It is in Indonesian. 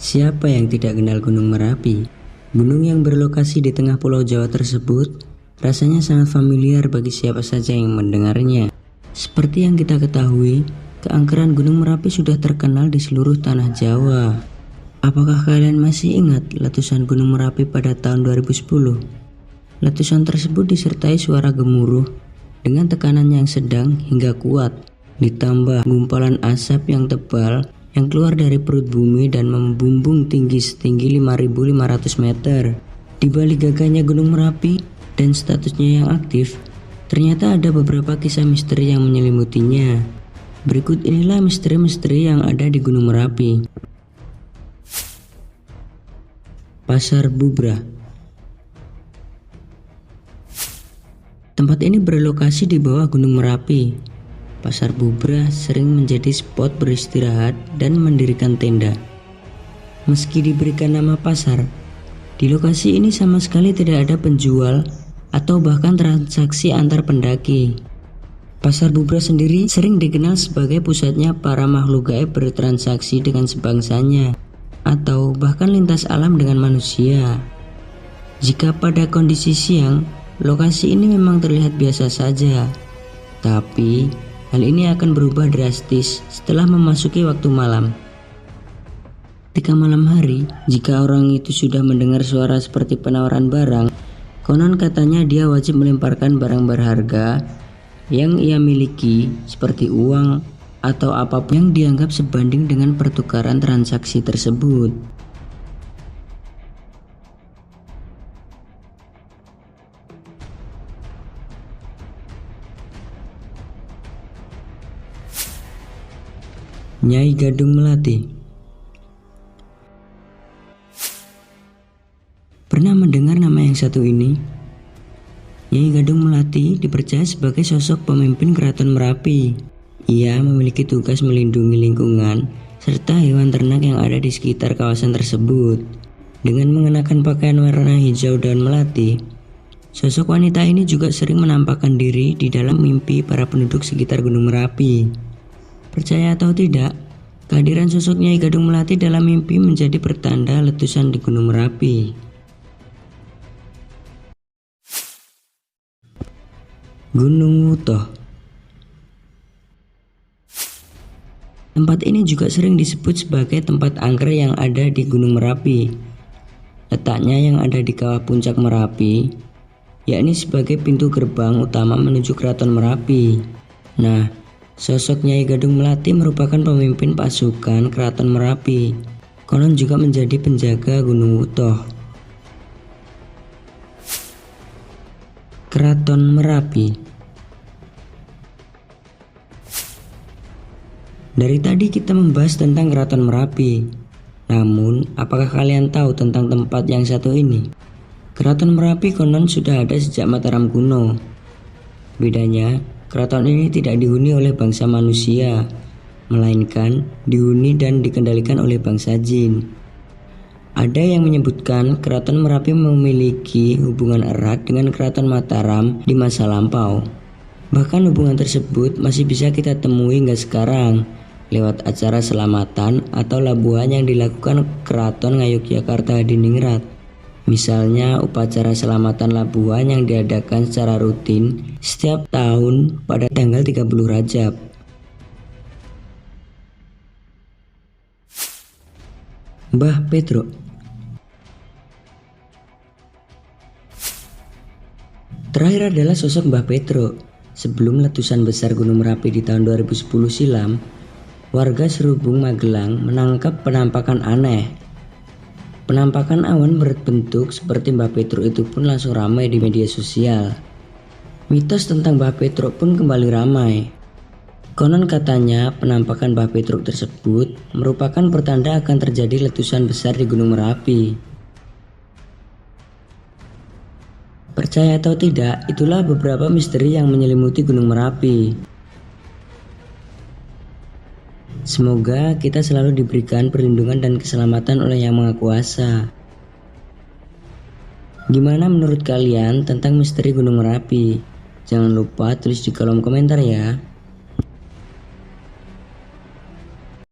Siapa yang tidak kenal Gunung Merapi? Gunung yang berlokasi di tengah Pulau Jawa tersebut rasanya sangat familiar bagi siapa saja yang mendengarnya. Seperti yang kita ketahui, keangkeran Gunung Merapi sudah terkenal di seluruh tanah Jawa. Apakah kalian masih ingat letusan Gunung Merapi pada tahun 2010? Letusan tersebut disertai suara gemuruh dengan tekanan yang sedang hingga kuat, ditambah gumpalan asap yang tebal yang keluar dari perut bumi dan membumbung tinggi setinggi 5.500 meter. Di balik gagahnya Gunung Merapi dan statusnya yang aktif, ternyata ada beberapa kisah misteri yang menyelimutinya. Berikut inilah misteri-misteri yang ada di Gunung Merapi. Pasar Bubra. Tempat ini berlokasi di bawah Gunung Merapi. Pasar Bubra sering menjadi spot beristirahat dan mendirikan tenda. Meski diberikan nama pasar, di lokasi ini sama sekali tidak ada penjual atau bahkan transaksi antar pendaki. Pasar Bubra sendiri sering dikenal sebagai pusatnya para makhluk gaib bertransaksi dengan sebangsanya atau bahkan lintas alam dengan manusia. Jika pada kondisi siang, lokasi ini memang terlihat biasa saja, tapi hal ini akan berubah drastis setelah memasuki waktu malam. Ketika malam hari, jika orang itu sudah mendengar suara seperti penawaran barang, konon katanya dia wajib melemparkan barang berharga yang ia miliki seperti uang atau apapun yang dianggap sebanding dengan pertukaran transaksi tersebut. Nyai Gadung Melati. Pernah mendengar nama yang satu ini? Nyai Gadung Melati dipercaya sebagai sosok pemimpin Keraton Merapi. Ia memiliki tugas melindungi lingkungan serta hewan ternak yang ada di sekitar kawasan tersebut. Dengan mengenakan pakaian warna hijau daun melati, sosok wanita ini juga sering menampakkan diri di dalam mimpi para penduduk sekitar Gunung Merapi. Percaya atau tidak, kehadiran sosok Nyai Gadung Melati dalam mimpi menjadi pertanda letusan di Gunung Merapi. Gunung Wutoh. Tempat ini juga sering disebut sebagai tempat angker yang ada di Gunung Merapi. Letaknya yang ada di kawah puncak Merapi, yakni sebagai pintu gerbang utama menuju Keraton Merapi. Nah, sosok Nyai Gadung Melati merupakan pemimpin pasukan Keraton Merapi. Konon juga menjadi penjaga Gunung Wutoh. Keraton Merapi. Dari tadi kita membahas tentang Keraton Merapi. Namun, apakah kalian tahu tentang tempat yang satu ini? Keraton Merapi konon sudah ada sejak Mataram kuno. Bedanya, keraton ini tidak dihuni oleh bangsa manusia, melainkan dihuni dan dikendalikan oleh bangsa jin. Ada yang menyebutkan Keraton Merapi memiliki hubungan erat dengan Keraton Mataram di masa lampau. Bahkan hubungan tersebut masih bisa kita temui hingga sekarang lewat acara selamatan atau labuhan yang dilakukan Keraton Ngayogyakarta Hadiningrat. Misalnya upacara selamatan labuhan yang diadakan secara rutin setiap tahun pada tanggal 30 Rajab. Mbah Petruk. Terakhir adalah sosok Mbah Petruk. Sebelum letusan besar Gunung Merapi di tahun 2010 silam, warga Serubung Magelang menangkap penampakan aneh. Penampakan awan berbentuk seperti Mbah Petruk itu pun langsung ramai di media sosial. Mitos tentang Mbah Petruk pun kembali ramai. Konon katanya penampakan Mbah Petruk tersebut merupakan pertanda akan terjadi letusan besar di Gunung Merapi. Percaya atau tidak, itulah beberapa misteri yang menyelimuti Gunung Merapi. Semoga kita selalu diberikan perlindungan dan keselamatan oleh Yang Maha Kuasa. Gimana menurut kalian tentang misteri Gunung Merapi? Jangan lupa tulis di kolom komentar ya.